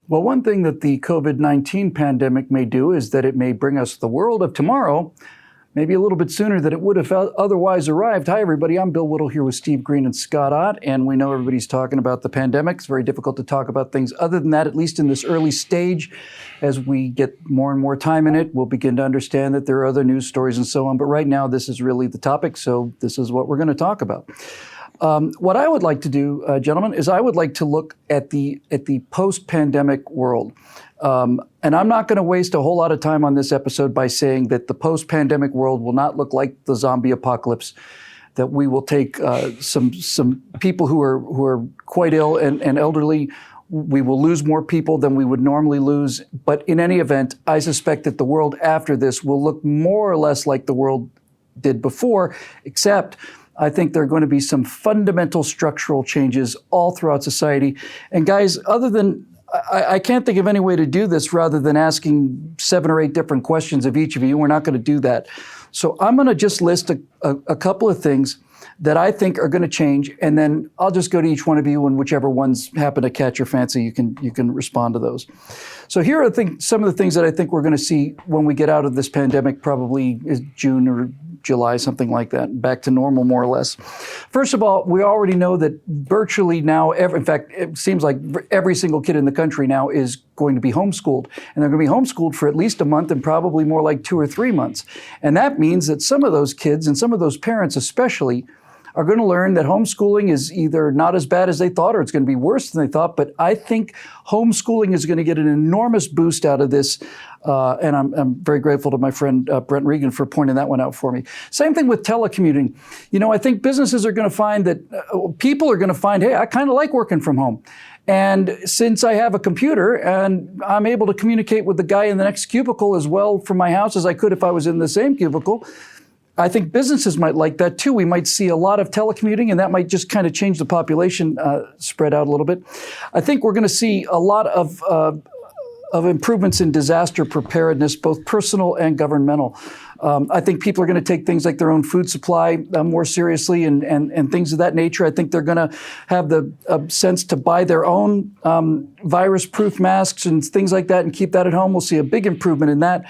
Well, one thing that the COVID-19 pandemic may do is that it may bring us the world of tomorrow, maybe a little bit sooner than it would have otherwise arrived. Hi, everybody. I'm Bill Whittle here with Steve Green and Scott Ott, and we know everybody's talking about the pandemic. It's very difficult to talk about things other than that, at least in this early stage. As we get more and more time in it, we'll begin to understand that there are other news stories and so on. But right now, this is really the topic, so this is what we're going to talk about. What I would like to do, gentlemen, is I would like to look at the post-pandemic world. And I'm not going to waste a whole lot of time on this episode by saying that the post-pandemic world will not look like the zombie apocalypse, that we will take some people who are quite ill and elderly. We will lose more people than we would normally lose. But in any event, I suspect that the world after this will look more or less like the world did before, except I think there are going to be some fundamental structural changes all throughout society. And guys, other than, I can't think of any way to do this rather than asking 7 or 8 different questions of each of you. We're not going to do that. So I'm going to just list a couple of things that I think are going to change, and then I'll just go to each one of you, and whichever ones happen to catch your fancy, you can respond to those. So here are some of the things that I think we're going to see when we get out of this pandemic, probably is June or July, something like that, back to normal more or less. First of all, we already know that virtually now, in fact, it seems like every single kid in the country now is going to be homeschooled. And they're going to be homeschooled for at least a month and probably more like 2 or 3 months. And that means that some of those kids and some of those parents especially are going to learn that homeschooling is either not as bad as they thought or it's going to be worse than they thought. But I think homeschooling is going to get an enormous boost out of this. And I'm very grateful to my friend Brent Regan for pointing that one out for me. Same thing with telecommuting. You know, I think businesses are going to find that people are going to find, hey, I kind of like working from home. And since I have a computer and I'm able to communicate with the guy in the next cubicle as well from my house as I could if I was in the same cubicle, I think businesses might like that too. We might see a lot of telecommuting, and that might just kind of change the population spread out a little bit. I think we're going to see a lot of improvements in disaster preparedness, both personal and governmental. I think people are going to take things like their own food supply more seriously and things of that nature. I think they're going to have the sense to buy their own virus-proof masks and things like that and keep that at home. We'll see a big improvement in that.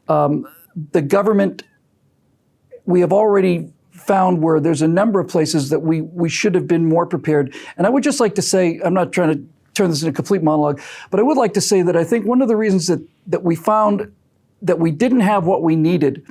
The government, we have already found where there's a number of places that we should have been more prepared. And I would just like to say, I'm not trying to turn this into a complete monologue, but I would like to say that I think one of the reasons that we found that we didn't have what we needed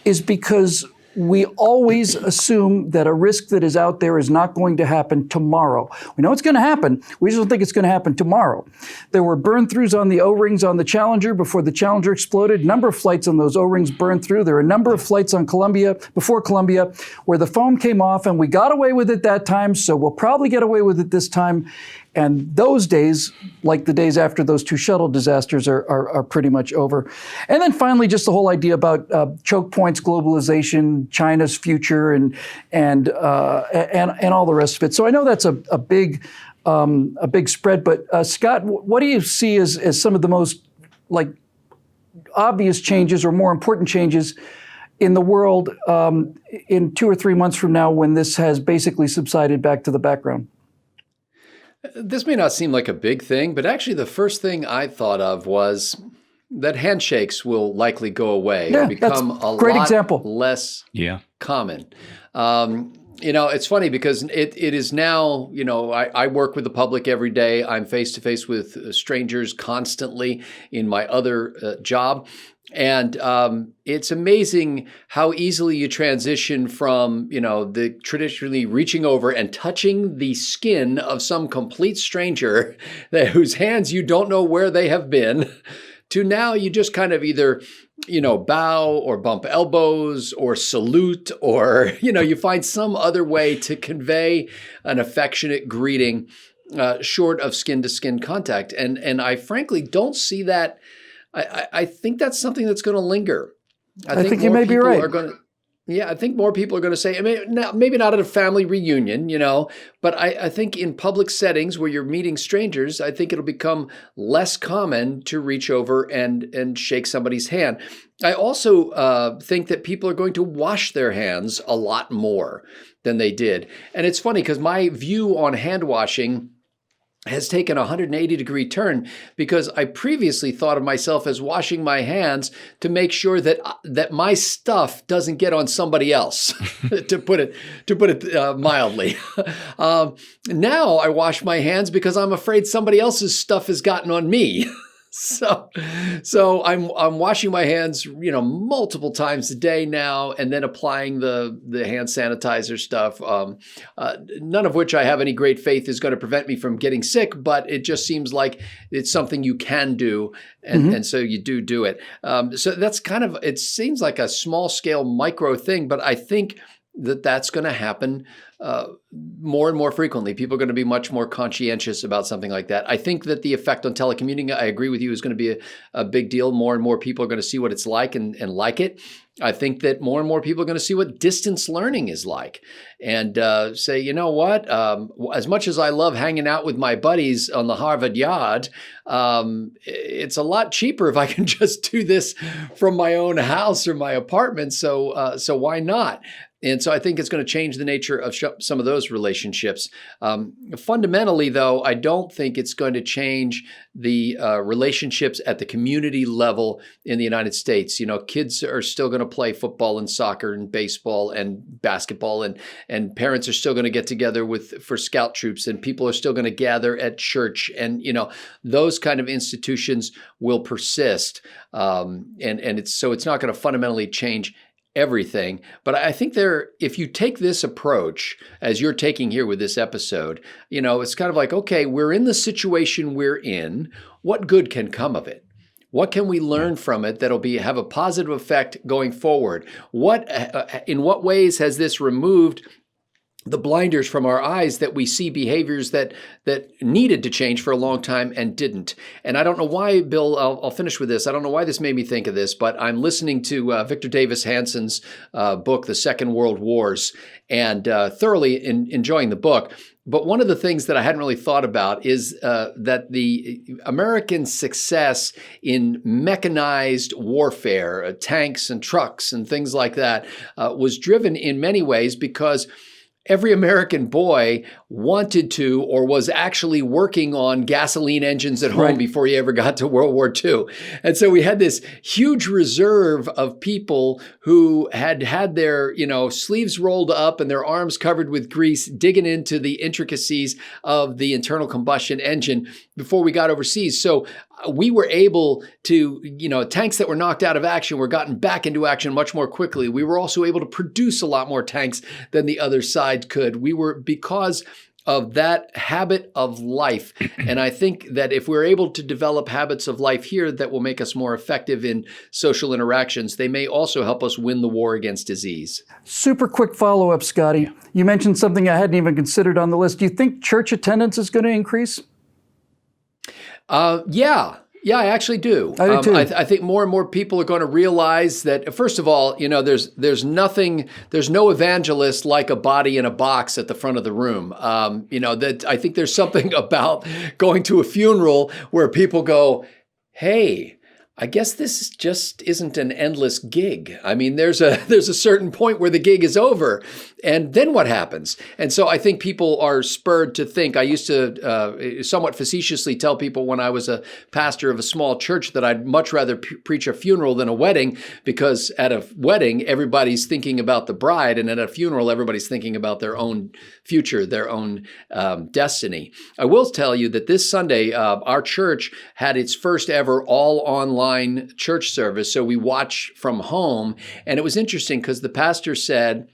is because we always assume that a risk that is out there is not going to happen tomorrow. We know it's going to happen. We just don't think it's going to happen tomorrow. There were burn-throughs on the O-rings on the Challenger before the Challenger exploded. A number of flights on those O-rings burned through. There were a number of flights on Columbia, before Columbia, where the foam came off, and we got away with it that time, so we'll probably get away with it this time. And those days, like the days after those 2 shuttle disasters, are pretty much over. And then finally, just the whole idea about choke points, globalization, China's future, and all the rest of it. So I know that's a big spread. But Scott, what do you see as some of the most obvious changes or more important changes in the world in 2 or 3 months from now, when this has basically subsided back to the background? This may not seem like a big thing, but actually the first thing I thought of was that handshakes will likely go away or become a lot less common. It's funny because it is now, I work with the public every day. I'm face to face with strangers constantly in my other job. And it's amazing how easily you transition from, the traditionally reaching over and touching the skin of some complete stranger whose hands you don't know where they have been, to now you just kind of either, bow or bump elbows or salute, or, you find some other way to convey an affectionate greeting short of skin-to-skin contact. And I frankly don't see that. I think that's something that's going to linger. I think you may be right. I think more people are going to say, maybe not at a family reunion, but I think in public settings where you're meeting strangers, I think it'll become less common to reach over and shake somebody's hand. I also think that people are going to wash their hands a lot more than they did. And it's funny because my view on hand washing has taken a 180-degree turn, because I previously thought of myself as washing my hands to make sure that my stuff doesn't get on somebody else, to put it mildly. Now I wash my hands because I'm afraid somebody else's stuff has gotten on me. So I'm washing my hands, multiple times a day now, and then applying the hand sanitizer stuff. None of which I have any great faith is going to prevent me from getting sick, but it just seems like it's something you can do, and so you do it. So that's it seems like a small scale micro thing, but I think that's going to happen more and more frequently. People are going to be much more conscientious about something like that. I think that the effect on telecommuting, I agree with you, is going to be a big deal. More and more people are going to see what it's like and like it. I think that more and more people are going to see what distance learning is like, and say, you know what, as much as I love hanging out with my buddies on the Harvard Yard, it's a lot cheaper if I can just do this from my own house or my apartment. So why not? And so I think it's going to change the nature of some of those relationships. Fundamentally, though, I don't think it's going to change the relationships at the community level in the United States. Kids are still going to play football and soccer and baseball and basketball, and parents are still going to get together for scout troops, and people are still going to gather at church, and those kind of institutions will persist. And it's not going to fundamentally change everything. But I think if you take this approach, as you're taking here with this episode, it's kind of like, okay, we're in the situation we're in. What good can come of it? What can we learn from it that'll have a positive effect going forward? In what ways has this removed the blinders from our eyes that we see behaviors that needed to change for a long time and didn't? And I don't know why, Bill, I'll finish with this. I don't know why this made me think of this, but I'm listening to Victor Davis Hanson's book, The Second World Wars, and thoroughly enjoying the book. But one of the things that I hadn't really thought about is that the American success in mechanized warfare, tanks and trucks and things like that, was driven in many ways because every American boy wanted to or was actually working on gasoline engines at home before he ever got to World War II. And so we had this huge reserve of people who had their, sleeves rolled up and their arms covered with grease, digging into the intricacies of the internal combustion engine before we got overseas. So we were able to, tanks that were knocked out of action were gotten back into action much more quickly. We were also able to produce a lot more tanks than the other side could. Because of that habit of life. And I think that if we're able to develop habits of life here that will make us more effective in social interactions, they may also help us win the war against disease. Super quick follow-up, Scotty. You mentioned something I hadn't even considered on the list. Do you think church attendance is going to increase? Yeah, I actually do. I do too. I think more and more people are going to realize that, first of all, there's no evangelist like a body in a box at the front of the room. That I think there's something about going to a funeral where people go, hey, I guess this just isn't an endless gig. I mean, there's a certain point where the gig is over, and then what happens? And so I think people are spurred to think. I used to somewhat facetiously tell people when I was a pastor of a small church that I'd much rather preach a funeral than a wedding, because at a wedding, everybody's thinking about the bride, and at a funeral, everybody's thinking about their own future, their own destiny. I will tell you that this Sunday, our church had its first ever all online church service. So we watch from home. And it was interesting because the pastor said,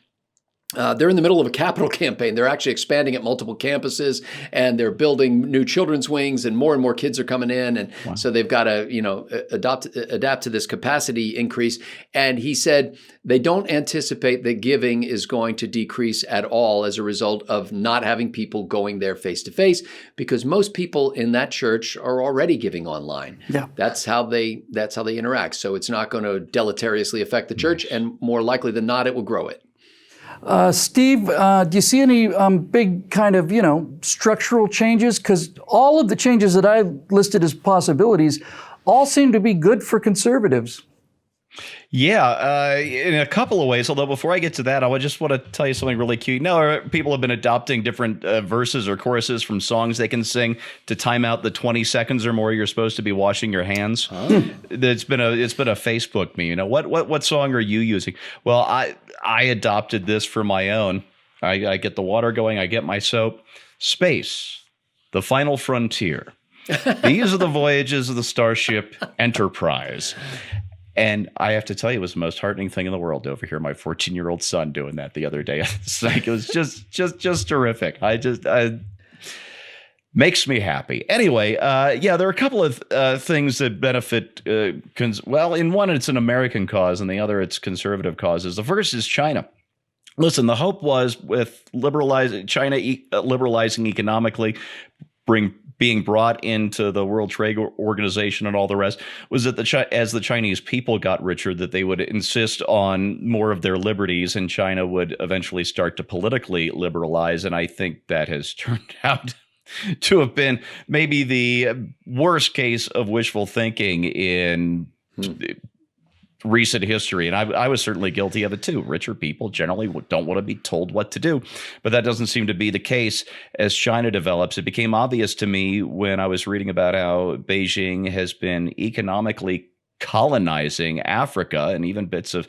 they're in the middle of a capital campaign. They're actually expanding at multiple campuses, and they're building new children's wings, and more kids are coming in. And so they've got to, adapt to this capacity increase. And he said they don't anticipate that giving is going to decrease at all as a result of not having people going there face to face, because most people in that church are already giving online. Yeah. That's how they interact. So it's not going to deleteriously affect the church, and more likely than not, it will grow it. Steve, do you see any big kind of, structural changes? Because all of the changes that I listed as possibilities all seem to be good for conservatives. Yeah, in a couple of ways. Although before I get to that, I just want to tell you something really cute. No, people have been adopting different verses or choruses from songs they can sing to time out the 20 seconds or more you're supposed to be washing your hands. It's been a Facebook meme. You know, what song are you using? Well, I adopted this for my own. I get the water going. I get my soap. Space, the final frontier. These are the voyages of the Starship Enterprise. And I have to tell you, it was the most heartening thing in the world to overhear my 14-year-old son doing that the other day. It's like, it was just terrific. Makes me happy. Anyway, yeah, there are a couple of things that benefit. Well, in one, it's an American cause, and the other, it's conservative causes. The first is China. Listen, the hope was with China liberalizing economically, being brought into the World Trade Organization and all the rest, was that as the Chinese people got richer, that they would insist on more of their liberties, and China would eventually start to politically liberalize. And I think that has turned out to have been maybe the worst case of wishful thinking in recent history. And I was certainly guilty of it too. Richer people generally don't want to be told what to do, but that doesn't seem to be the case as China develops. It became obvious to me when I was reading about how Beijing has been economically colonizing Africa and even bits of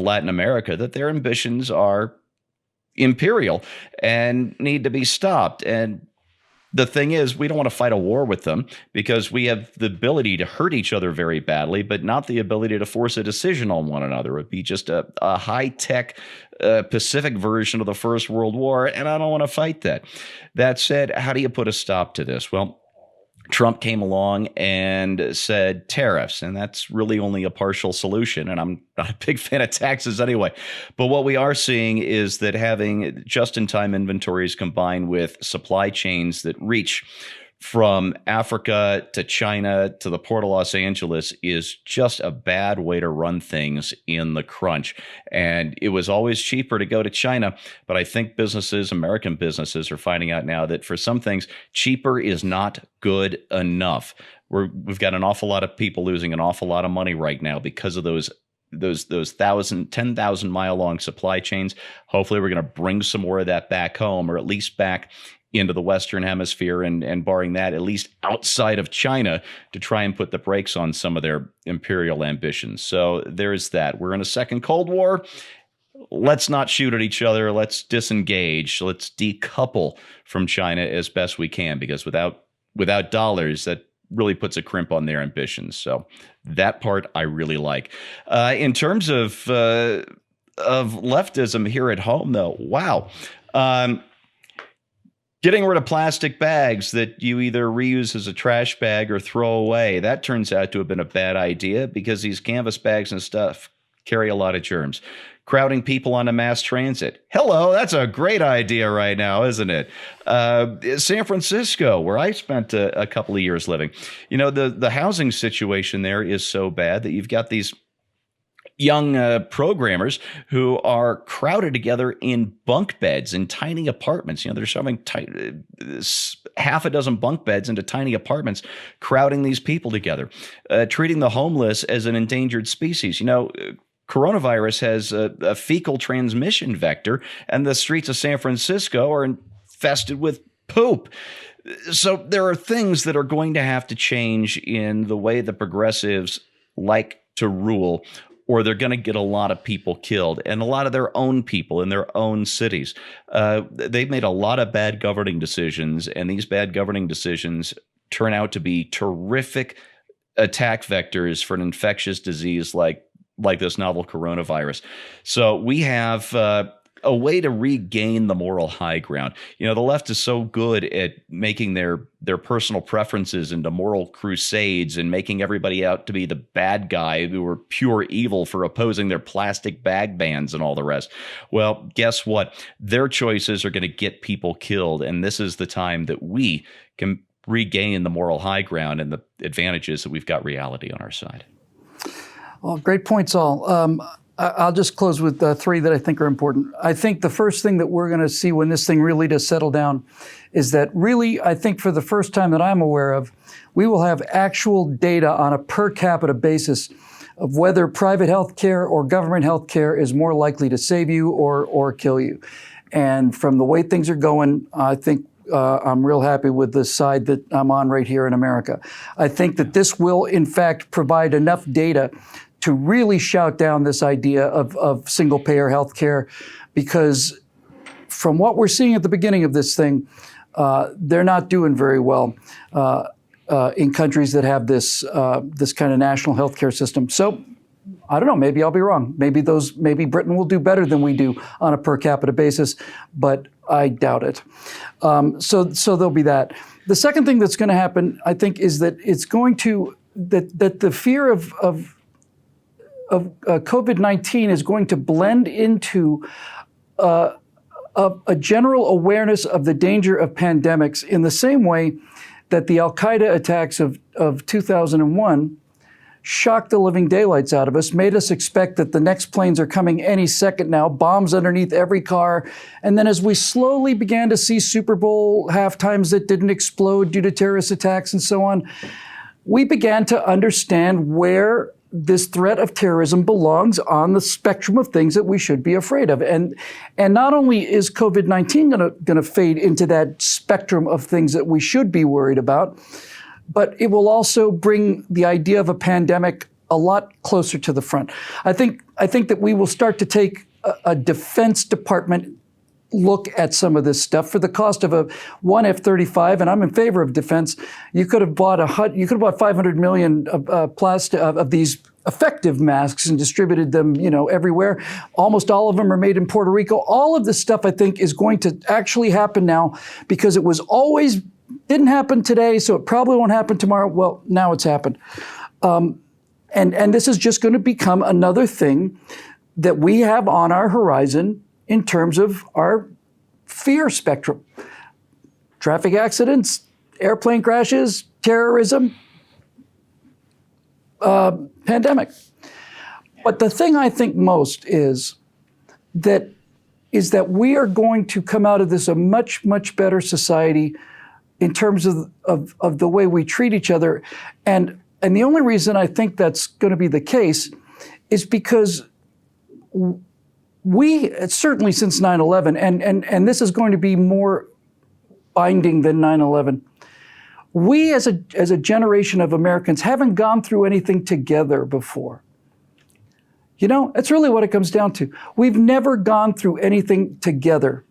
Latin America, that their ambitions are imperial and need to be stopped. And the thing is, we don't want to fight a war with them because we have the ability to hurt each other very badly, but not the ability to force a decision on one another. It would be just a high-tech Pacific version of the First World War, and I don't want to fight that. That said, how do you put a stop to this? Well, Trump came along and said tariffs, and that's really only a partial solution. And I'm not a big fan of taxes anyway. But what we are seeing is that having just-in-time inventories combined with supply chains that reach from Africa to China to the Port of Los Angeles is just a bad way to run things in the crunch. And it was always cheaper to go to China, but I think American businesses are finding out now that for some things, cheaper is not good enough. We've got an awful lot of people losing an awful lot of money right now because of those 10,000 mile long supply chains. Hopefully we're going to bring some more of that back home, or at least back into the Western Hemisphere, and barring that, at least outside of China, to try and put the brakes on some of their imperial ambitions. So there's that. We're in a second Cold War. Let's not shoot at each other. Let's disengage. Let's decouple from China as best we can, because without dollars, that really puts a crimp on their ambitions. So that part I really like. In terms of leftism here at home, though, wow. Getting rid of plastic bags that you either reuse as a trash bag or throw away, that turns out to have been a bad idea because these canvas bags and stuff carry a lot of germs. Crowding people onto mass transit. Hello, that's a great idea right now, isn't it? San Francisco, where I spent a couple of years living. You know, the housing situation there is so bad that you've got these young programmers who are crowded together in bunk beds in tiny apartments. You know, they're shoving half a dozen bunk beds into tiny apartments, crowding these people together, treating the homeless as an endangered species. You know, coronavirus has a fecal transmission vector, and the streets of San Francisco are infested with poop. So there are things that are going to have to change in the way the progressives like to rule, or they're going to get a lot of people killed, and a lot of their own people in their own cities. They've made a lot of bad governing decisions, and these bad governing decisions turn out to be terrific attack vectors for an infectious disease like this novel coronavirus. So we have a way to regain the moral high ground. You know, the left is so good at making their personal preferences into moral crusades and making everybody out to be the bad guy who are pure evil for opposing their plastic bag bans and all the rest. Well, guess what? Their choices are going to get people killed, and this is the time that we can regain the moral high ground and the advantages that we've got reality on our side. Well, great points all. I'll just close with three that I think are important. I think the first thing that we're going to see when this thing really does settle down is that really, I think for the first time that I'm aware of, we will have actual data on a per capita basis of whether private health care or government health care is more likely to save you or kill you. And from the way things are going, I think I'm real happy with the side that I'm on right here in America. I think that this will, in fact, provide enough data to really shout down this idea of single-payer health care, because from what we're seeing at the beginning of this thing, they're not doing very well in countries that have this kind of national healthcare system. So I don't know, maybe I'll be wrong. Maybe Britain will do better than we do on a per capita basis, but I doubt it. So there'll be that. The second thing that's going to happen, I think, is that it's going to, that the fear of COVID-19 is going to blend into a general awareness of the danger of pandemics in the same way that the Al-Qaeda attacks of 2001 shocked the living daylights out of us, made us expect that the next planes are coming any second now, bombs underneath every car. And then as we slowly began to see Super Bowl halftimes that didn't explode due to terrorist attacks and so on, we began to understand where this threat of terrorism belongs on the spectrum of things that we should be afraid of. And not only is COVID-19 going to fade into that spectrum of things that we should be worried about, but it will also bring the idea of a pandemic a lot closer to the front. I think that we will start to take a Defense Department look at some of this stuff for the cost of one F-35, and I'm in favor of defense. You could have bought 500 million of these effective masks and distributed them, everywhere. Almost all of them are made in Puerto Rico. All of this stuff, I think, is going to actually happen now because it was always didn't happen today, so it probably won't happen tomorrow. Well, now it's happened, and this is just going to become another thing that we have on our horizon in terms of our fear spectrum. Traffic accidents, airplane crashes, terrorism, pandemic. But the thing I think most is that we are going to come out of this a much, much better society in terms of the way we treat each other. And the only reason I think that's going to be the case is because we, certainly since 9/11, and this is going to be more binding than 9/11, we as a generation of Americans haven't gone through anything together before. That's really what it comes down to. We've never gone through anything together.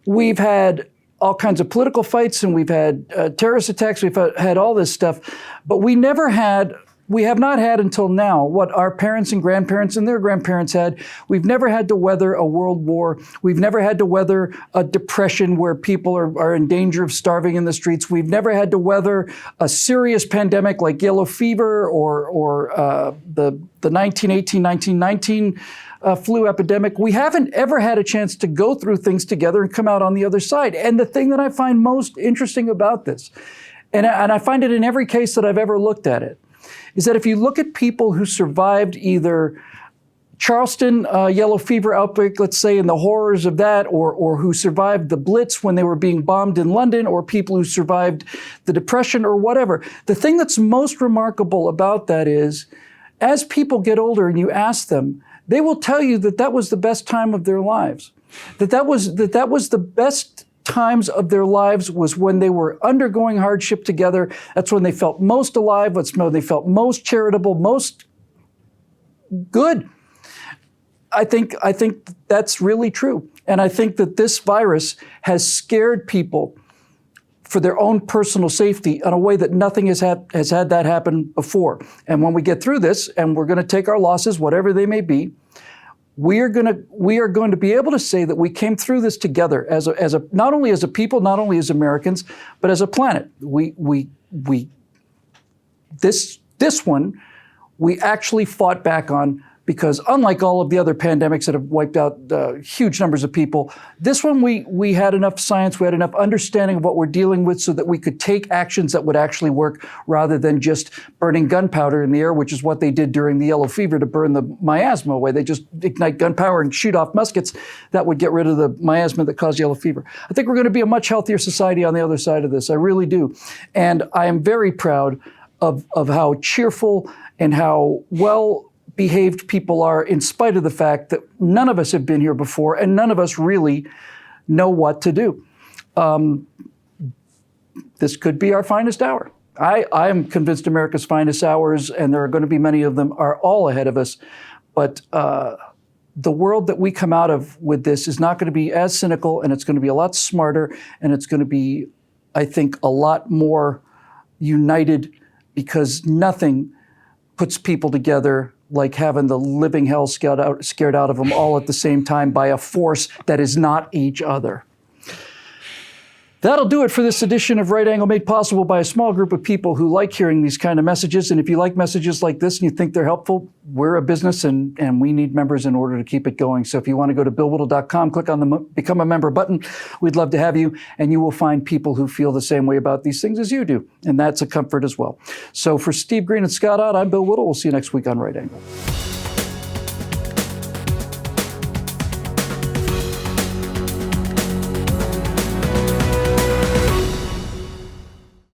We've had all kinds of political fights, and we've had terrorist attacks, we've had all this stuff, but we have not had until now what our parents and grandparents and their grandparents had. We've never had to weather a world war. We've never had to weather a depression where people are in danger of starving in the streets. We've never had to weather a serious pandemic like yellow fever or the 1918, 1919 flu epidemic. We haven't ever had a chance to go through things together and come out on the other side. And the thing that I find most interesting about this, and I find it in every case that I've ever looked at it, is that if you look at people who survived either Charleston yellow fever outbreak, let's say, and the horrors of that, or who survived the Blitz when they were being bombed in London, or people who survived the Depression or whatever, the thing that's most remarkable about that is, as people get older and you ask them, they will tell you that was the best time of their lives, that was the best times of their lives was when they were undergoing hardship together. That's when they felt most alive. That's when they felt most charitable, most good. I think that's really true. And I think that this virus has scared people for their own personal safety in a way that nothing has had that happen before. And when we get through this, and we're going to take our losses, whatever they may be, we are going to be able to say that we came through this together as a not only as a people, not only as Americans, but as a planet. This one we actually fought back on, because unlike all of the other pandemics that have wiped out huge numbers of people, this one we had enough science, we had enough understanding of what we're dealing with so that we could take actions that would actually work rather than just burning gunpowder in the air, which is what they did during the yellow fever to burn the miasma away. They just ignite gunpowder and shoot off muskets. That would get rid of the miasma that caused yellow fever. I think we're going to be a much healthier society on the other side of this. I really do. And I am very proud of how cheerful and how well behaved people are, in spite of the fact that none of us have been here before and none of us really know what to do. This could be our finest hour. I am convinced America's finest hours, and there are going to be many of them, are all ahead of us. But the world that we come out of with this is not going to be as cynical, and it's going to be a lot smarter, and it's going to be, I think, a lot more united, because nothing puts people together like having the living hell scared out of them all at the same time by a force that is not each other. That'll do it for this edition of Right Angle, made possible by a small group of people who like hearing these kind of messages. And if you like messages like this and you think they're helpful, we're a business and we need members in order to keep it going. So if you want to go to BillWhittle.com, click on the Become a Member button. We'd love to have you. And you will find people who feel the same way about these things as you do. And that's a comfort as well. So for Steve Green and Scott Ott, I'm Bill Whittle. We'll see you next week on Right Angle.